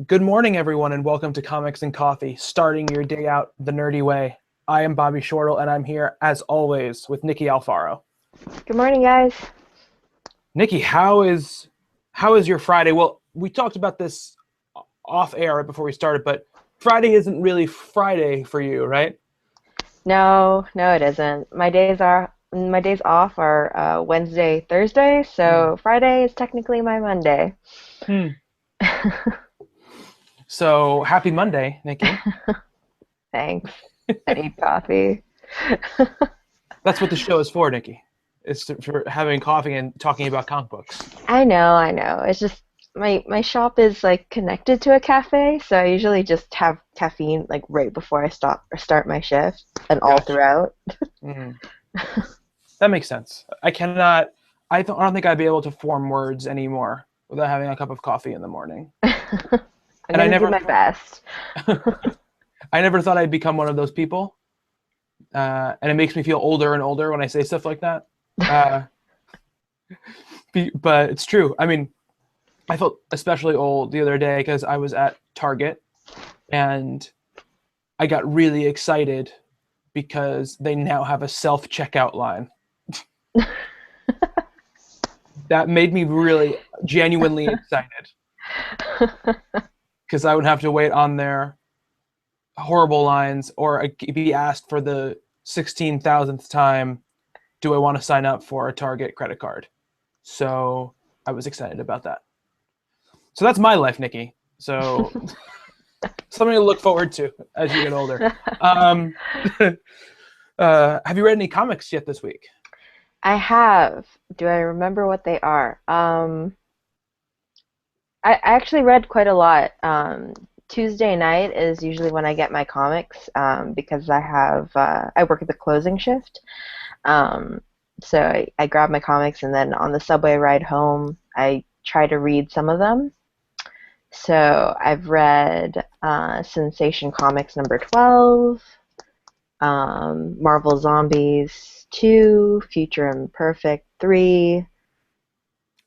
Good morning, everyone, and welcome to Comics and Coffee, starting your day out the nerdy way. I am Bobby Shortle, and I'm here, as always, with Nikki Alfaro. Good morning, guys. Nikki, how is your Friday? Well, we talked about this off air right before we started, but Friday isn't really Friday for you, right? No, no, it isn't. My days off are Wednesday, Thursday, Hmm. so Friday is technically my Monday. Hmm. So happy Monday, Nikki. Thanks. I need coffee. That's what the show is for, Nikki. It's for having coffee and talking about comic books. I know. It's just my shop is like connected to a cafe, so I usually just have caffeine like right before I stop or start my shift and all Gotcha. throughout. Mhm. That makes sense. I don't think I'd be able to form words anymore without having a cup of coffee in the morning. I'm And I gonna do never my thought best. I never thought I'd become one of those people. And it makes me feel older and older when I say stuff like that. Uh, but it's true. I mean, I felt especially old the other day because I was at Target and I got really excited because they now have a self checkout line. That made me really genuinely excited because I would have to wait on their horrible lines or be asked for the 16,000th time, do I want to sign up for a Target credit card? So I was excited about that. So that's my life, Nikki. So something to look forward to as you get older. Um, have you read any comics yet this week? I have. Do I remember what they are? I actually read quite a lot. Tuesday night is usually when I get my comics because I work at the closing shift. Um, so I grab my comics and then on the subway ride home, I try to read some of them. So I've read Sensation Comics number 12, Marvel Zombies 2, Future Imperfect 3,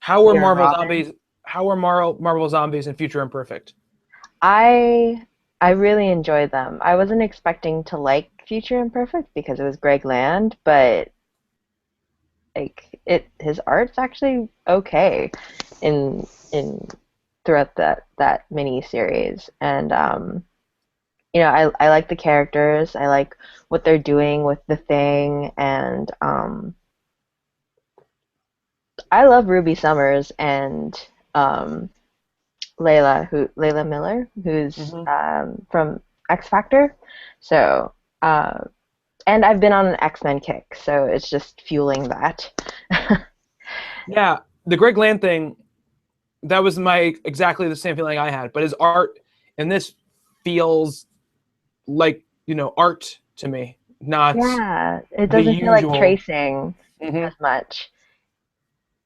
How are Dear Marvel Robin. Zombies? How are Marvel Zombies and Future Imperfect? I I really enjoyed them. I wasn't expecting to like Future Imperfect because it was Greg Land, but like it his art's actually okay in throughout that mini series. And I like the characters. I like what they're doing with the thing and I love Ruby Summers and um Layla Miller, who's Hmm. from X Factor. So, uh, and I've been on an X-Men kick, so it's just fueling that. Yeah, the Greg Land thing. That was my exactly the same feeling I had. But his art in this feels like art to me, not Yeah, it the doesn't feel like usual. tracing Hmm. as much.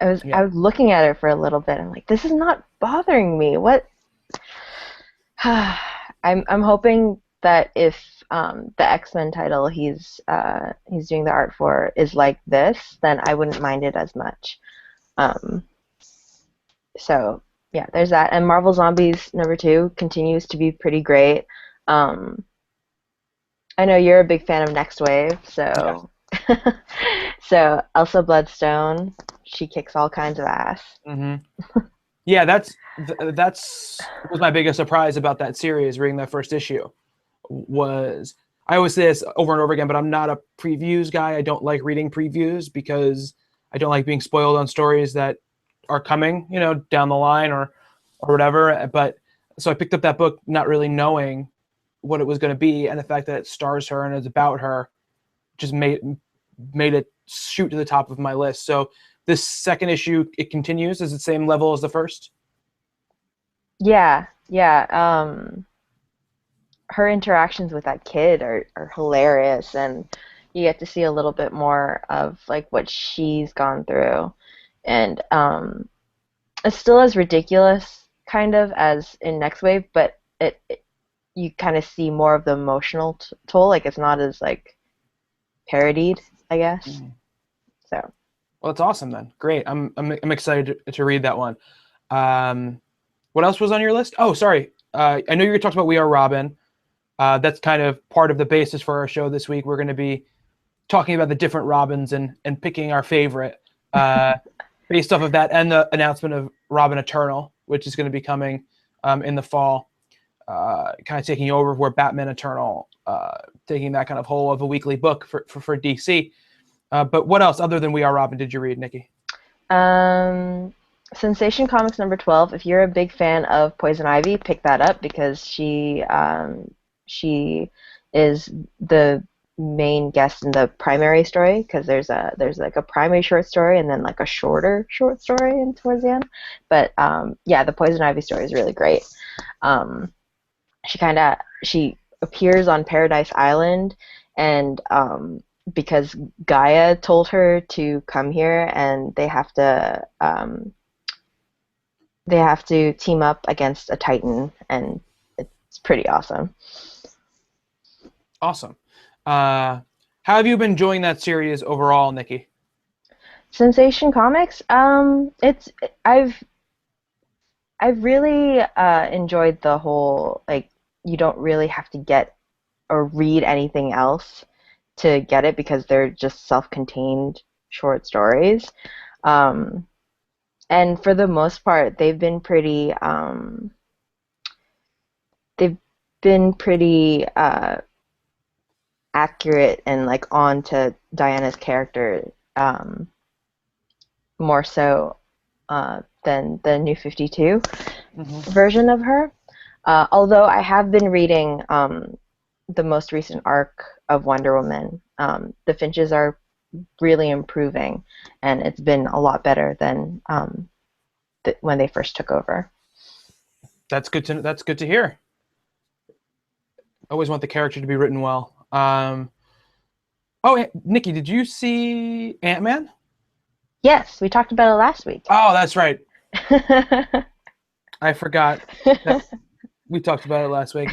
I was Yeah. I was looking at it for a little bit. I'm like, this is not bothering me. What? I'm hoping that if the X-Men title he's doing the art for is like this, then I wouldn't mind it as much. Um, So yeah, there's that. And Marvel Zombies number two continues to be pretty great. Um, I know you're a big fan of Next Wave, Yeah. so so Elsa Bloodstone, she kicks all kinds of ass. Hmm. Yeah, that's was my biggest surprise about that series. Reading that first issue was, I always say this over and over again, but I'm not a previews guy. I don't like reading previews because I don't like being spoiled on stories that are coming, down the line or whatever. But so I picked up that book not really knowing what it was going to be, and the fact that it stars her and is about her just made it shoot to the top of my list. So this second issue, it continues. Is it the same level as the first? Yeah, yeah. Her interactions with that kid are hilarious, and you get to see a little bit more of like what she's gone through. And it's still as ridiculous kind of as in Next Wave, but it you kind of see more of the emotional toll. Like it's not as like parodied, I guess. Mhm. So Well, that's awesome then. Great. I'm excited to read that one. Um, what else was on your list? Oh, sorry. I know you talked about We Are Robin. That's kind of part of the basis for our show this week. We're going to be talking about the different Robins and picking our favorite based off of that and the announcement of Robin Eternal, which is going to be coming in the fall, kind of taking over where Batman Eternal, taking that kind of whole of a weekly book for DC. But what else other than We Are Robin did you read, Nikki? Um, Sensation Comics number 12. If you're a big fan of Poison Ivy, pick that up because she is the main guest in the primary story because there's like a primary short story and then like a shorter short story in towards the end. But yeah, the Poison Ivy story is really great. Um, she appears on Paradise Island and because Gaia told her to come here and they have to team up against a Titan and it's pretty awesome. Awesome. How have you been enjoying that series overall, Nikki? Sensation Comics, it's I've really enjoyed the whole like you don't really have to get or read anything else to get it because they're just self-contained short stories. Um, and for the most part, they've been pretty accurate and like on to Diana's character more so than the New 52 Mm-hmm. version of her. Although I have been reading the most recent arc of Wonder Woman. The Finches are really improving, and it's been a lot better than when they first took over. That's good to hear. I always want the character to be written well. Oh, Nikki, did you see Ant-Man? Yes, we talked about it last week. Oh, that's right. I forgot that we talked about it last week.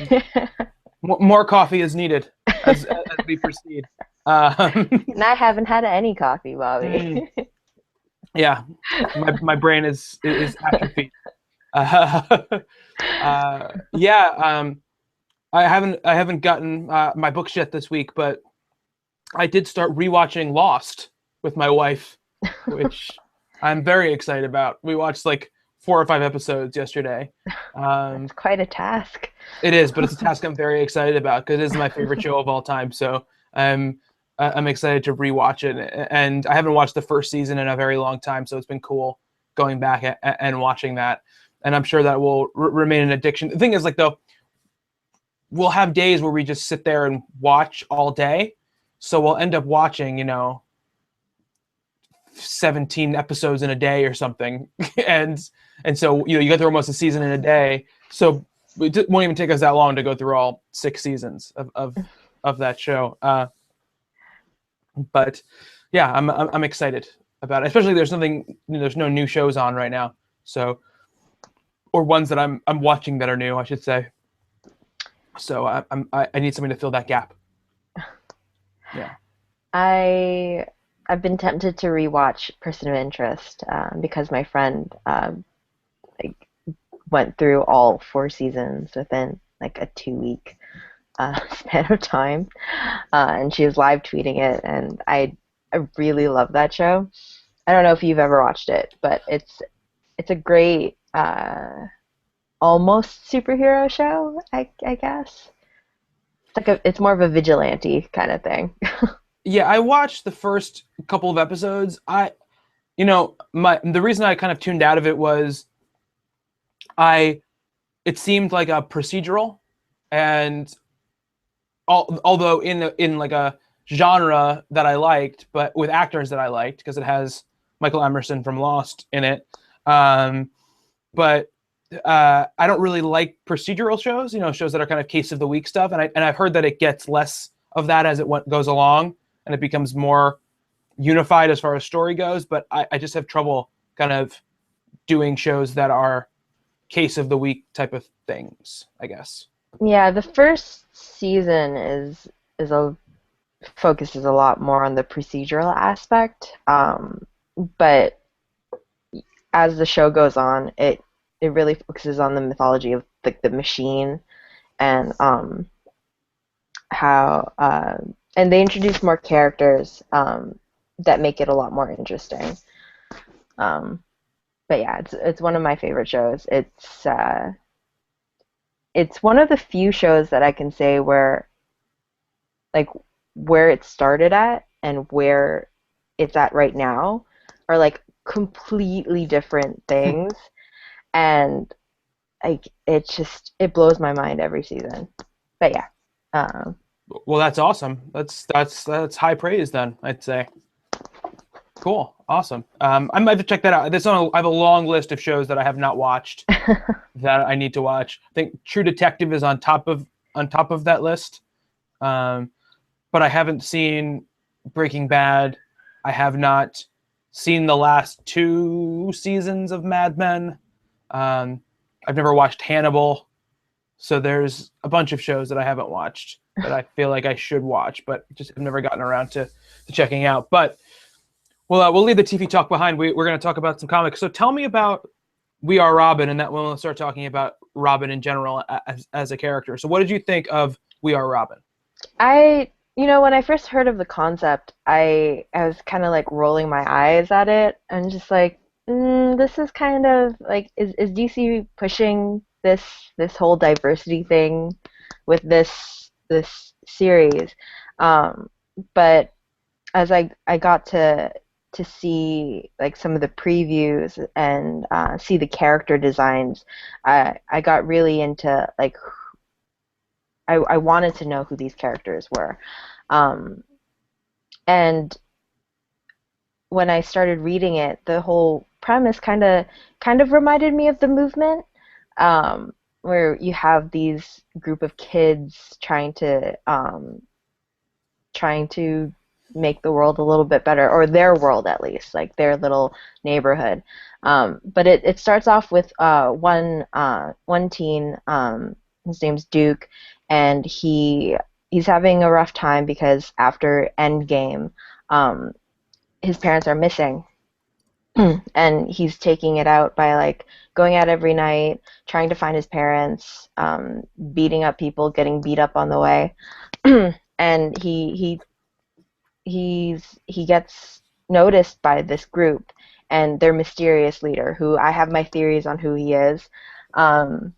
More coffee is needed as we proceed. And I haven't had any coffee, mm, Bobby. yeah, my brain is atrophied. Uh, yeah, I haven't gotten my books yet this week, but I did start rewatching Lost with my wife, which I'm very excited about. We watched like 4 or 5 episodes yesterday. It's quite a task. It is, but it's a task I'm very excited about because it is my favorite show of all time. So I'm excited to rewatch it, and I haven't watched the first season in a very long time, so it's been cool going back and watching that. And I'm sure that will remain an addiction. The thing is, like though, we'll have days where we just sit there and watch all day, so we'll end up watching, 17 episodes in a day or something, and so you get through almost a season in a day. So it won't even take us that long to go through all 6 seasons of that show. But yeah, I'm excited about it. Especially there's no new shows on right now, so or ones that I'm watching that are new, I should say. So I need something to fill that gap. Yeah. I've been tempted to rewatch Person of Interest because my friend like went through all 4 seasons within like a 2 week span of time, and she was live tweeting it, and I really love that show. I don't know if you've ever watched it, but it's a great almost superhero show, I guess. It's more of a vigilante kind of thing. Yeah, I watched the first couple of episodes. The reason I kind of tuned out of it was it seemed like a procedural, and although in like a genre that I liked, but with actors that I liked because it has Michael Emerson from Lost in it. But I don't really like procedural shows, shows that are kind of case of the week stuff, and I've heard that it gets less of that as it goes along, and it becomes more unified as far as story goes. But I just have trouble kind of doing shows that are case of the week type of things, I guess. Yeah, the first season is a focuses a lot more on the procedural aspect, but as the show goes on, it really focuses on the mythology of the machine and how and they introduce more characters that make it a lot more interesting. Um, but yeah, it's one of my favorite shows. It's one of the few shows that I can say where like where it started at and where it's at right now are like completely different things, and like it blows my mind every season. But yeah, um, Well, that's awesome. That's high praise then, I'd say. Cool, awesome. I might have to check that out. I have a long list of shows that I have not watched that I need to watch. I think True Detective is on top of that list. Um, but I haven't seen Breaking Bad. I have not seen the last two seasons of Mad Men. Um, I've never watched Hannibal. So there's a bunch of shows that I haven't watched that I feel like I should watch, but just have never gotten around to checking out. But we'll leave the TV talk behind. We're going to talk about some comics. So tell me about We Are Robin, and that we'll start talking about Robin in general as a character. So what did you think of We Are Robin? when I first heard of the concept, I was kind of like rolling my eyes at it and just like, this is kind of like, is DC pushing this whole diversity thing with this series? Um, but as I got to see like some of the previews and see the character designs, I got really into like I wanted to know who these characters were. Um, and when I started reading it, the whole premise kind of reminded me of the movement, where you have these group of kids trying to make the world a little bit better, or their world at least, like their little neighborhood. But it starts off with one teen. His name's Duke, and he's having a rough time because after Endgame, um, his parents are missing, and he's taking it out by like going out every night, trying to find his parents, beating up people, getting beat up on the way, and he gets noticed by this group and their mysterious leader, who I have my theories on who he is, um,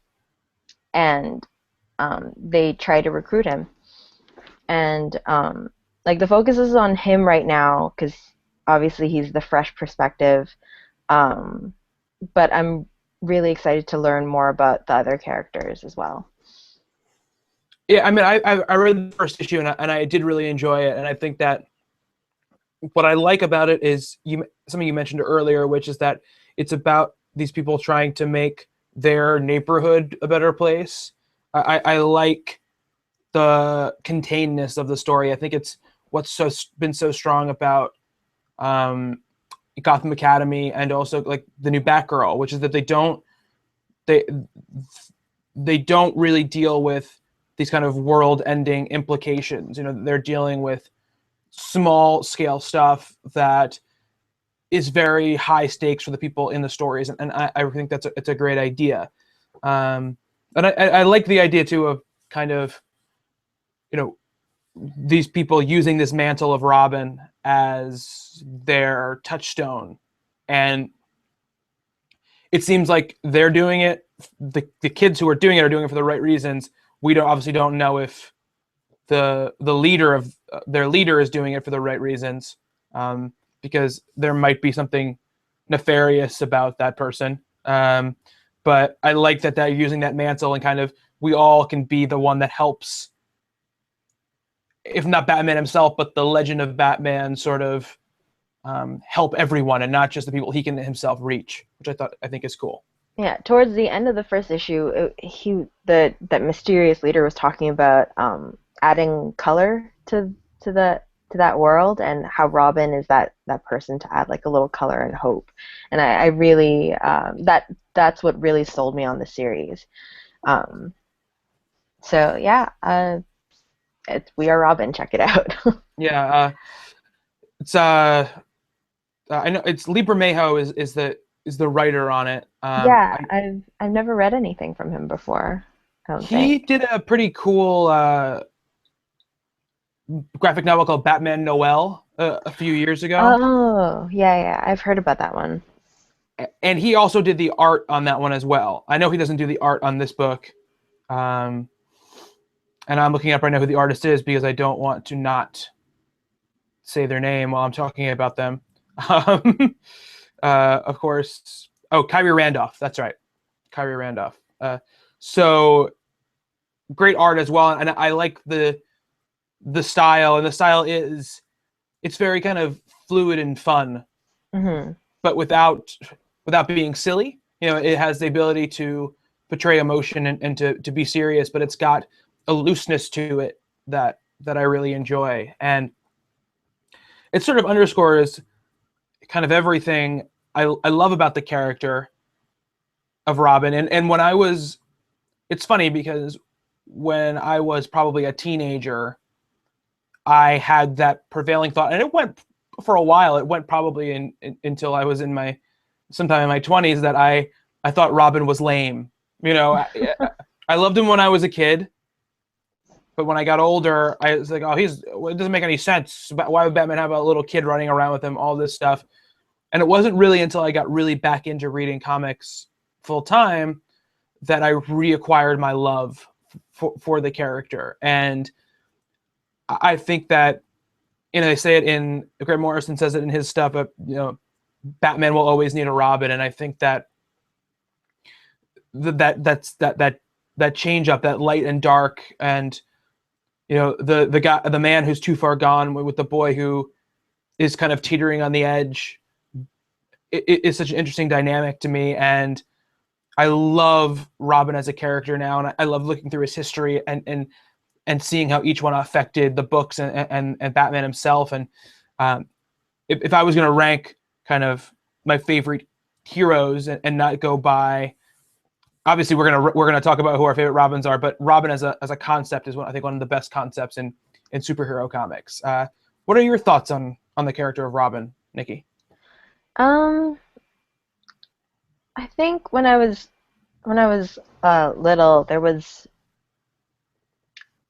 and they try to recruit him. And like the focus is on him right now because obviously he's the fresh perspective, um, but I'm really excited to learn more about the other characters as well. Yeah, I mean, I read the first issue and I did really enjoy it, and I think that what I like about it is something you mentioned earlier, which is that it's about these people trying to make their neighborhood a better place. I like the containedness of the story. I think it's what's been so strong about um, Gotham Academy and also like the new Batgirl, which is that they they don't really deal with these kind of world-ending implications. You know, they're dealing with small scale stuff that is very high stakes for the people in the stories, and I think it's a great idea. And I like the idea too of kind of, you know, these people using this mantle of Robin as their touchstone, and it seems like they're doing it. The kids who are doing it for the right reasons. We don't know if the leader of their leader is doing it for the right reasons, because there might be something nefarious about that person. But I like that they're using that mantle and kind of we all can be the one that helps, if not Batman himself, but the Legend of Batman sort of help everyone and not just the people he can himself reach, which I think is cool. Yeah, towards the end of the first issue, that mysterious leader was talking about adding color to that world, and how Robin is that person to add like a little color and hope. And I really that's what really sold me on the series. Um, so yeah, it's We Are Robin. Check it out. Yeah, it's I know it's Lee Bermejo is the is the writer on it. Yeah, I've never read anything from him before, I don't He think. did a pretty cool graphic novel called Batman Noel a few years ago, Oh, yeah, yeah. I've heard about that one. and he also did the art on that one as well. I know he doesn't do the art on this book, um, and I'm looking up right now who the artist is because I don't want to not say their name while I'm talking about them. Um, of course, oh, Kyrie Randolph. That's right, Kyrie Randolph. So great art as well, and I like the style, and the style is it's very kind of fluid and fun, Hmm. but without being silly. You know, it has the ability to portray emotion and to be serious, but it's got a looseness to it that I really enjoy, and it sort of underscores kind of everything I love about the character of Robin. And when I was, it's funny because when I was probably a teenager, I had that prevailing thought, and it went for a while. It went probably until I was in my sometime in my 20s that I thought Robin was lame. You know, I loved him when I was a kid, but when I got older, I was like, oh, it doesn't make any sense. Why would Batman have a little kid running around with him? All this stuff, and it wasn't really until I got really back into reading comics full time that I reacquired my love for the character. And I think that, you know, they say it in Grant Morrison says it in his stuff. You know, Batman will always need a Robin, and I think that that change up, that light and dark, and you know the man who's too far gone with the boy who is kind of teetering on the edge. It's such an interesting dynamic to me, and I love Robin as a character now, and I love looking through his history and seeing how each one affected the books and Batman himself. And um, if I was going to rank kind of my favorite heroes and not go by, obviously we're gonna talk about who our favorite Robins are, but Robin as a concept is I think one of the best concepts in superhero comics. What are your thoughts on the character of Robin, Nikki? Um, I think when I was little,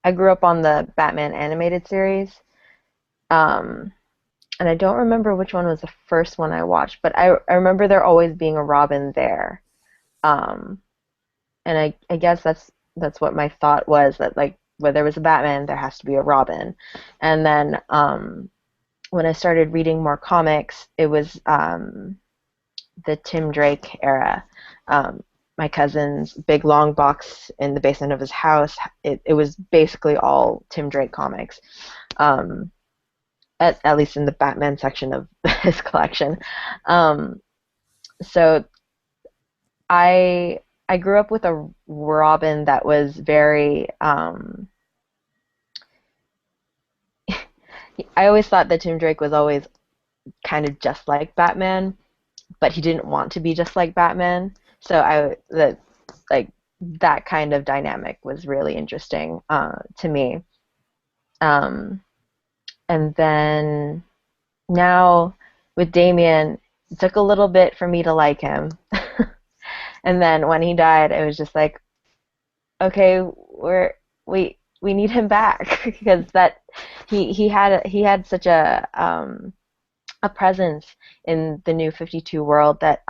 I grew up on the Batman animated series. Um, and I don't remember which one was the first one I watched, but I remember there always being a Robin there. Um, and I guess that's what my thought was, that like where there was a Batman, there has to be a Robin. And then when I started reading more comics, it was the Tim Drake era. Um, my cousin's big long box in the basement of his house, it was basically all Tim Drake comics. Um, at least in the Batman section of his collection. Um, so I grew up with a Robin that was very. I always thought that Tim Drake was always kind of just like Batman, but he didn't want to be just like Batman. So like that kind of dynamic was really interesting to me. Um, and then now with Damien, it took a little bit for me to like him. And then when he died, it was just like, okay, we need him back because that he had such a presence in the New 52 world that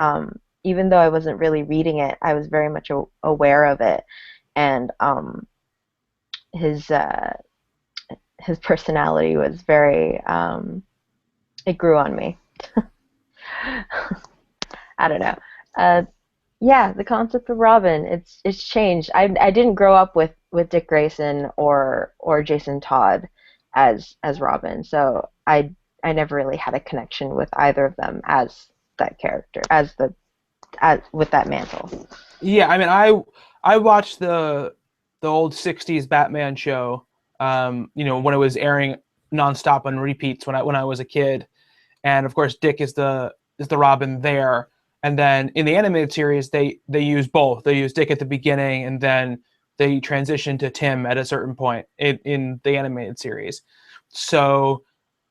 even though I wasn't really reading it, I was very much aware of it, and his uh, his personality was very it grew on me. I don't know. Uh, Yeah, the concept of Robin, it's changed. I didn't grow up with Dick Grayson or Jason Todd as Robin, so I never really had a connection with either of them as that character, as with that mantle. Yeah, I mean, I watched the old '60s Batman show, you know, when it was airing nonstop on repeats when I was a kid, and of course Dick is the Robin there, and then in the animated series they use both. They use Dick at the beginning, and then they transition to Tim at a certain point in the animated series. So,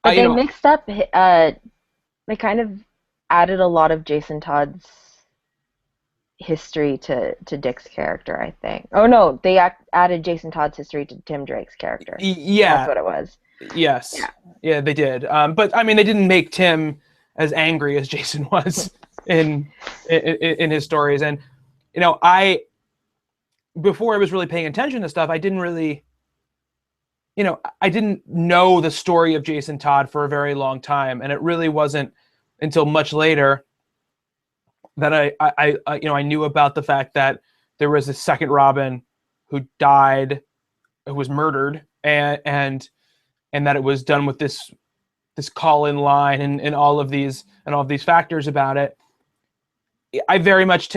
But you they know, mixed up they kind of added a lot of Jason Todd's history to Dick's character, I think. Oh no, they added Jason Todd's history to Tim Drake's character. That's Yeah, what it was. yes, Yeah. yeah, they did. But I mean, they didn't make Tim as angry as Jason was in his stories. And I before I was really paying attention to stuff, I didn't really, I didn't know the story of Jason Todd for a very long time, and it really wasn't until much later that I knew about the fact that there was a second Robin who died, who was murdered, and that it was done with this call in line and all of these factors about it. I very much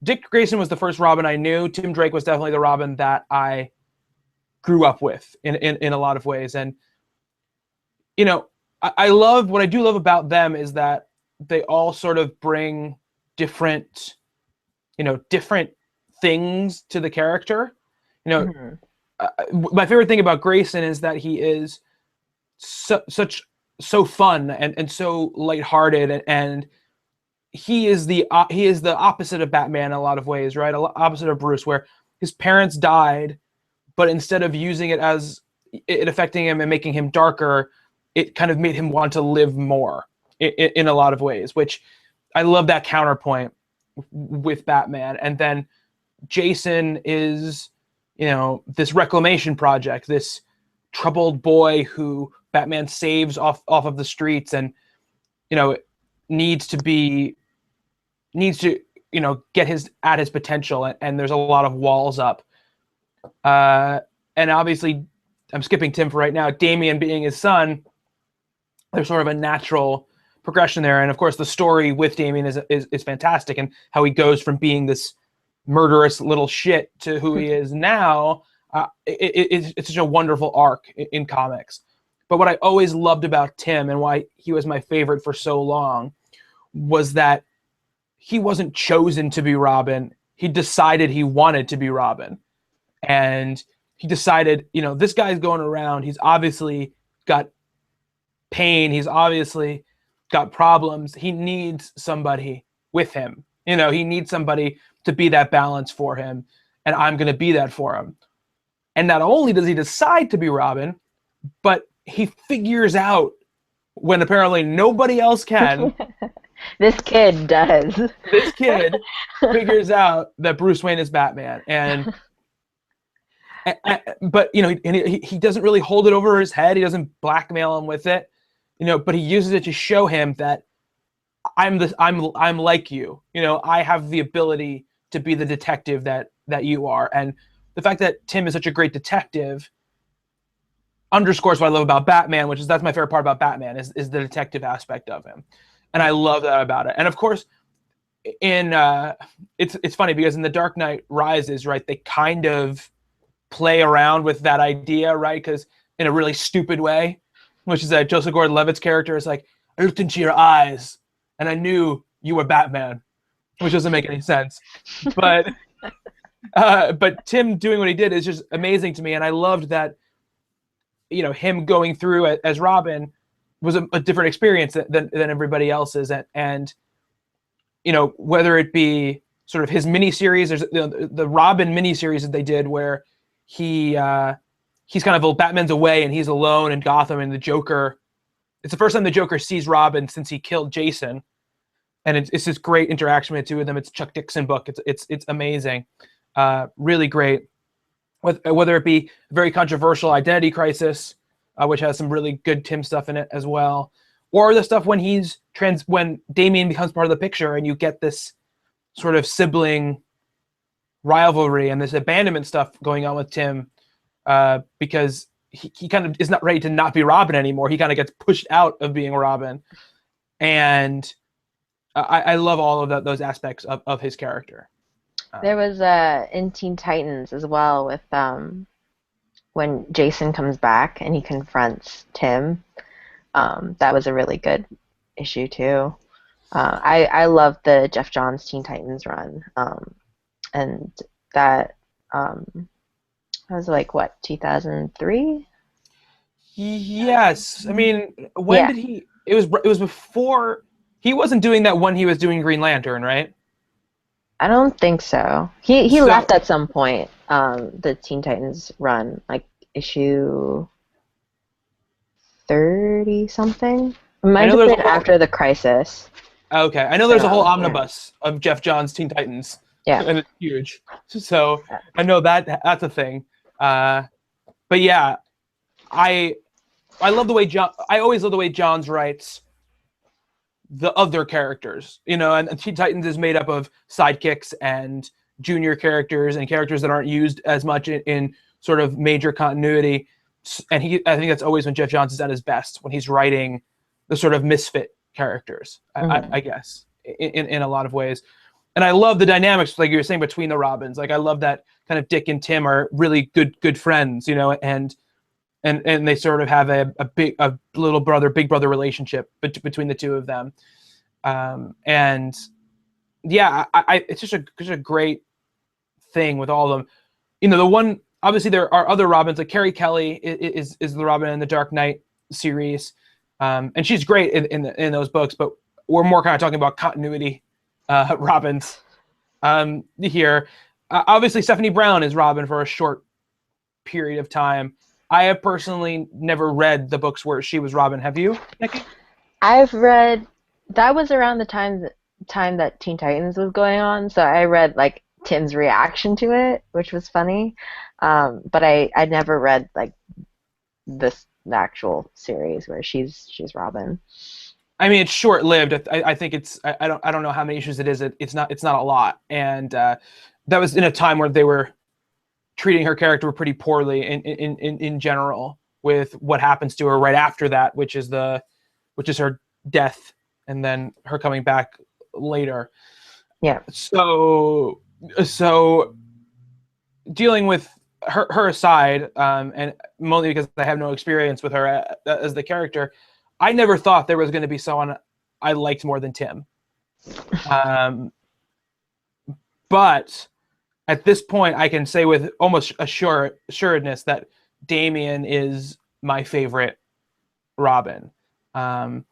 Dick Grayson was the first Robin I knew. Tim Drake was definitely the Robin that I grew up with in a lot of ways. And I love what I do love about them is that they all sort of bring different different things to the character. You know, Hmm. my favorite thing about Grayson is that he is so fun and so lighthearted, and he is the opposite of Batman in a lot of ways, right? Opposite of Bruce, where his parents died, but instead of using it as it affecting him and making him darker, it kind of made him want to live more in a lot of ways, which I love that counterpoint with Batman. And then Jason is, this reclamation project, this troubled boy who Batman saves off of the streets, and needs to be needs to get his potential, and there's a lot of walls up. And obviously, I'm skipping Tim for right now. Damian being his son, there's sort of a natural progression there, and of course, the story with Damian is fantastic, and how he goes from being this murderous little shit to who he is now. It's such a wonderful arc in comics. But what I always loved about Tim, and why he was my favorite for so long, was that he wasn't chosen to be Robin. He decided he wanted to be Robin. And he decided, this guy's going around. He's obviously got pain. He's obviously got problems. He needs somebody with him. He needs somebody to be that balance for him. And I'm going to be that for him. And not only does he decide to be Robin, but he figures out, when apparently nobody else can, This kid does. this kid figures out that Bruce Wayne is Batman. But he doesn't really hold it over his head. He doesn't blackmail him with it, but he uses it to show him that I'm like you. I have the ability to be the detective that you are. And the fact that Tim is such a great detective underscores what I love about Batman, which is, that's my favorite part about Batman, is the detective aspect of him. And I love that about it. And of course, it's funny because in The Dark Knight Rises, right, they kind of play around with that idea, right? Because in a really stupid way, which is that Joseph Gordon-Levitt's character is like, I looked into your eyes and I knew you were Batman, which doesn't make any sense. But Tim doing what he did is just amazing to me, and I loved that. Him going through as Robin was a different experience than everybody else's, and whether it be sort of his miniseries, there's the Robin miniseries that they did where he's kind of Batman's away and he's alone in Gotham, and the Joker. It's the first time the Joker sees Robin since he killed Jason, and it's this great interaction with the two of them. It's a Chuck Dixon book. It's amazing, really great. Whether it be a very controversial Identity Crisis, which has some really good Tim stuff in it as well, or the stuff when when Damian becomes part of the picture, and you get this sort of sibling rivalry and this abandonment stuff going on with Tim, because he kind of is not ready to not be Robin anymore. He kind of gets pushed out of being Robin, and I love all of those aspects of his character. There was in Teen Titans as well, with when Jason comes back and he confronts Tim. That was a really good issue too. I love the Jeff Johns Teen Titans run, and that was like what, 2003? Yes, I mean, when Yeah. did he? It was before. he wasn't doing that when he was doing Green Lantern, right? I don't think so. He So left at some point. The Teen Titans run, like issue 30 something. It I might know have there's a been whole after the Crisis. okay. I know there's a whole Yeah. omnibus of Jeff Johns' Teen Titans, Yeah. and it's huge. So I know that that's a thing. Uh, but yeah, I I love the way John. I always love the way Johns writes the other characters. You know, and Teen Titans is made up of sidekicks and junior characters and characters that aren't used as much in sort of major continuity. And I think that's always when Jeff Johns is at his best, when he's writing the sort of misfit characters. Hmm. I guess in a lot of ways. And I love the dynamics, like you were saying, between the Robins. Like I love that kind of Dick and Tim are really good friends, you know, and they sort of have a little brother big brother relationship between the two of them. And yeah, it's just a great thing with all of them. You know, the one obviously there are other Robins. Like Carrie Kelly is the Robin in the Dark Knight series, and she's great in those books. But we're more kind of talking about continuity Robins here. Obviously, Stephanie Brown is Robin for a short period of time. I have personally never read the books where she was Robin. Have you, Nikki? I've read that was around the time that Teen Titans was going on, so I read like Tim's reaction to it, which was funny. But I never read like the actual series where she's Robin. I mean, it's short lived. I think it's. I don't know how many issues it is. It's not a lot. And that was in a time where they were treating her character pretty poorly in general, with what happens to her right after that, which is her death, and then her coming back later. Yeah. So dealing with her aside, and mostly because I have no experience with her as the character, I never thought there was going to be someone I liked more than Tim. Um, but at this point, I can say with almost assuredness that Damian is my favorite Robin. I'll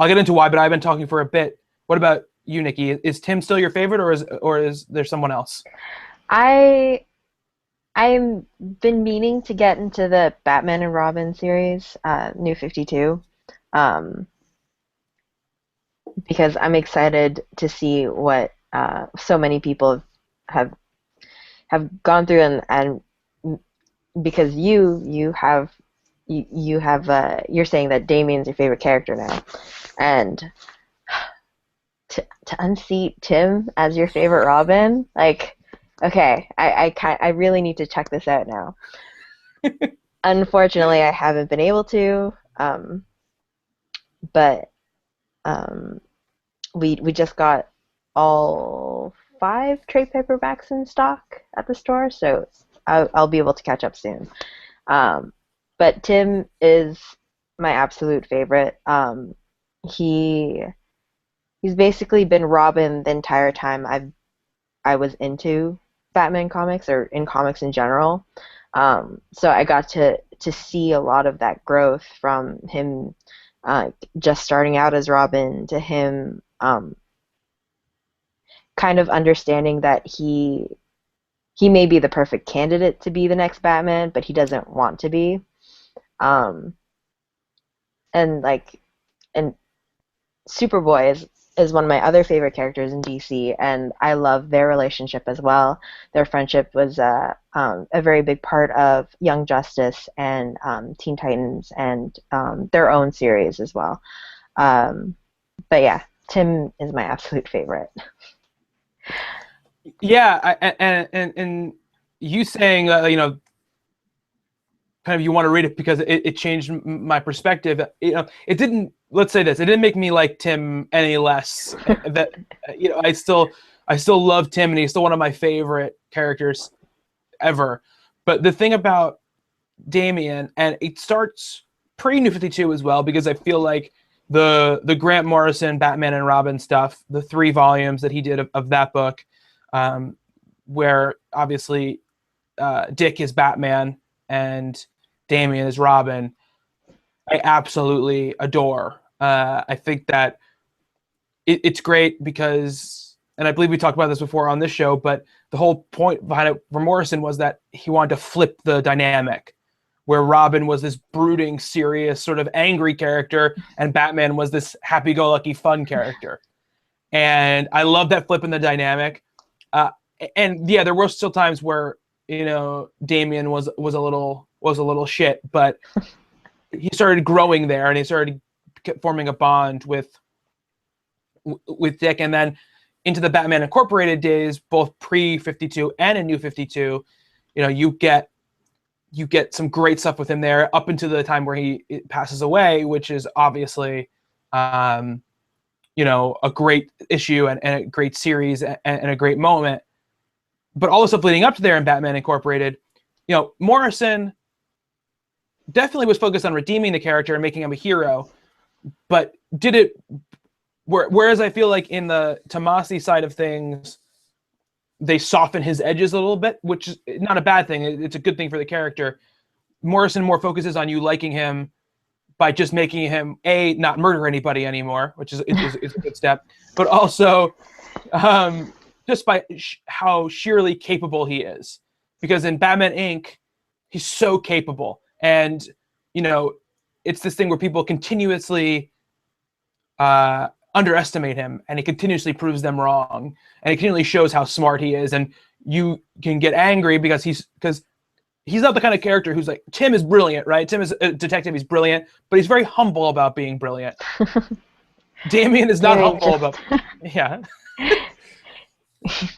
get into why, but I've been talking for a bit. What about you, Nikki? Is Tim still your favorite, or is there someone else? I I've been meaning to get into the Batman and Robin series, New 52, um, because I'm excited to see what so many people have have gone through, and because you have you're saying that Damien's your favorite character now, and to unseat Tim as your favorite Robin, like, okay, I really need to check this out now. Unfortunately, I haven't been able to, but um, we just got all five trade paperbacks in stock at the store, so I'll be able to catch up soon. Um, but Tim is my absolute favorite. He he's basically been Robin the entire time I was into Batman comics or in comics in general. So I got to see a lot of that growth from him, just starting out as Robin to him, kind of understanding that he may be the perfect candidate to be the next Batman, but he doesn't want to be. Um, and like and Superboy is one of my other favorite characters in DC, and I love their relationship as well. Their friendship was a very big part of Young Justice and Teen Titans and their own series as well. Um, but yeah, Tim is my absolute favorite. Yeah, and you saying kind of you want to read it because it changed my perspective. It didn't. Let's say this: it didn't make me like Tim any less. That I still love Tim, and he's still one of my favorite characters ever. But the thing about Damian, and it starts pre New 52 as well, because I feel like the Grant Morrison Batman and Robin stuff, the 3 volumes that he did of that book, um, where obviously Dick is Batman and Damian is Robin, I absolutely adore. I think that it's great because, and I believe we talked about this before on this show, but the whole point behind it for Morrison was that he wanted to flip the dynamic, where Robin was this brooding, serious, sort of angry character, and Batman was this happy-go-lucky, fun character. And I love that flip in the dynamic. And yeah, there were still times where, you know, Damian was a little shit, but he started growing there, and he started forming a bond with Dick. And then into the Batman Incorporated days, both pre-52 and in New 52, you know, you get some great stuff with him there up until the time where he passes away, which is obviously, you know, a great issue and a great series and a great moment. But all the stuff leading up to there in Batman Incorporated, you know, Morrison definitely was focused on redeeming the character and making him a hero, but did it, whereas I feel like in the Tomasi side of things, they soften his edges a little bit, which is not a bad thing. It's a good thing for the character. Morrison more focuses on you liking him by just making him not murder anybody anymore, which is a good step, but also just by how sheerly capable he is. Because in Batman Inc., he's so capable, and you know, it's this thing where people continuously underestimate him, and he continuously proves them wrong, and it continually shows how smart he is, and you can get angry because he's not the kind of character who's like, Tim is brilliant, right? Tim is a detective, he's brilliant, but he's very humble about being brilliant. Damian is not humble about, yeah.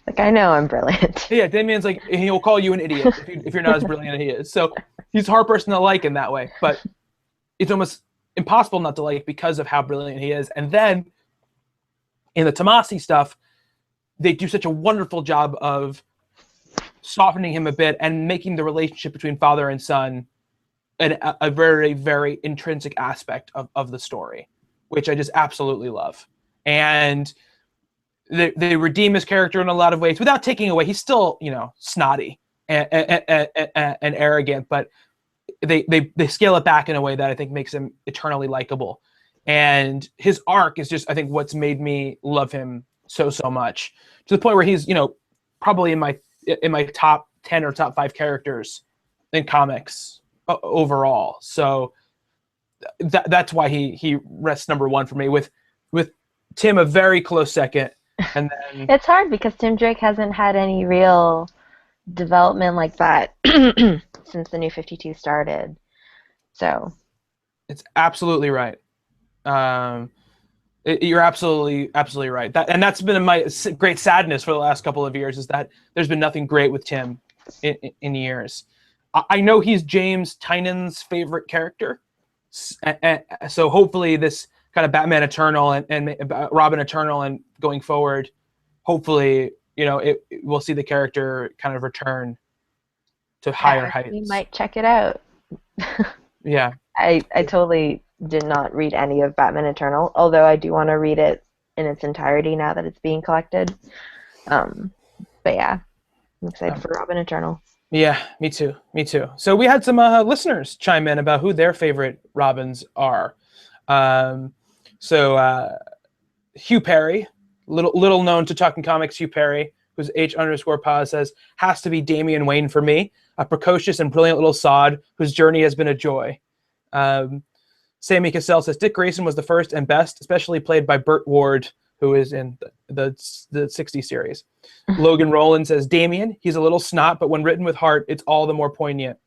Like, I know I'm brilliant. Yeah, Damian's like, he'll call you an idiot if you're not as brilliant as he is. So he's a hard person to like in that way, but it's almost impossible not to like because of how brilliant he is. And then in the Tomasi stuff, they do such a wonderful job of softening him a bit and making the relationship between father and son a very, very intrinsic aspect of the story, which I just absolutely love. And they redeem his character in a lot of ways without taking away. He's still, you know, snotty and arrogant, but they scale it back in a way that I think makes him eternally likable. And his arc is just, I think, what's made me love him so much, to the point where he's, you know, probably in my top 10 or top 5 characters in comics overall. So that's why he rests number 1 for me, with Tim a very close second. And then it's hard because Tim Drake hasn't had any real development like that since the New 52 started. So it's absolutely right. You're absolutely right. That's been my great sadness for the last couple of years, is that there's been nothing great with Tim in years. I know he's James Tynan's favorite character, so hopefully this kind of Batman Eternal and Robin Eternal and going forward, hopefully, you know, we'll see the character kind of return to higher heights. We might check it out. Yeah. I totally did not read any of Batman Eternal, although I do want to read it in its entirety now that it's being collected. But yeah, I'm excited for Robin Eternal. Yeah, me too. So we had some listeners chime in about who their favorite Robins are. So Hugh Perry, little known to Talking Comics, Hugh Perry, who's H_Paz, says, has to be Damian Wayne for me, a precocious and brilliant little sod whose journey has been a joy. Sammy Cassell says, Dick Grayson was the first and best, especially played by Burt Ward, who is in the 60 series. Logan Rowland says, Damian, he's a little snot, but when written with heart, it's all the more poignant.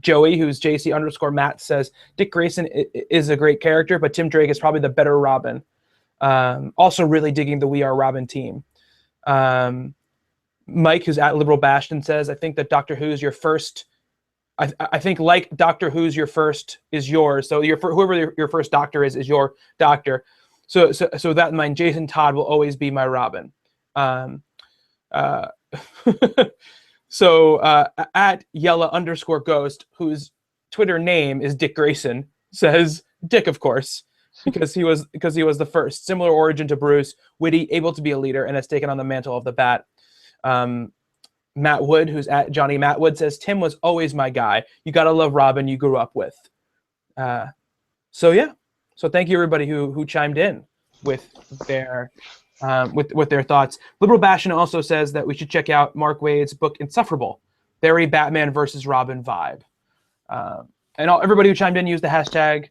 Joey, who's JC_Matt, says, Dick Grayson is a great character, but Tim Drake is probably the better Robin. Also really digging the We Are Robin team. Mike, who's at Liberal Bastion, says, I think that Doctor Who's your first... I think like Doctor Who's your first is yours. So whoever your first Doctor is your Doctor. So that in mind, Jason Todd will always be my Robin. So at Yella_Ghost, whose Twitter name is Dick Grayson, says Dick, of course, because he was the first. Similar origin to Bruce, witty, able to be a leader, and has taken on the mantle of the Bat. Matt Wood, who's at Johnny Matt Wood, says Tim was always my guy. You gotta love Robin you grew up with. So yeah. So thank you everybody who chimed in. with their with their thoughts. Liberal Bastion also says that we should check out Mark Waid's book Insufferable, very Batman versus Robin vibe. And everybody who chimed in used the hashtag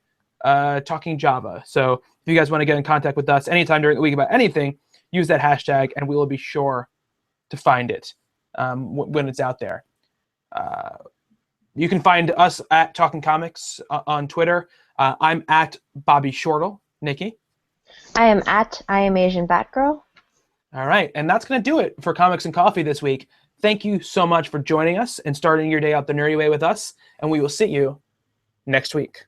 Talking Java. So if you guys want to get in contact with us anytime during the week about anything, use that hashtag, and we will be sure to find it when it's out there. You can find us at Talking Comics on Twitter. I'm at Bobby Shortle. Nikki? I am Asian Batgirl. All right, and that's going to do it for Comics and Coffee this week. Thank you so much for joining us and starting your day out the nerdy way with us, and we will see you next week.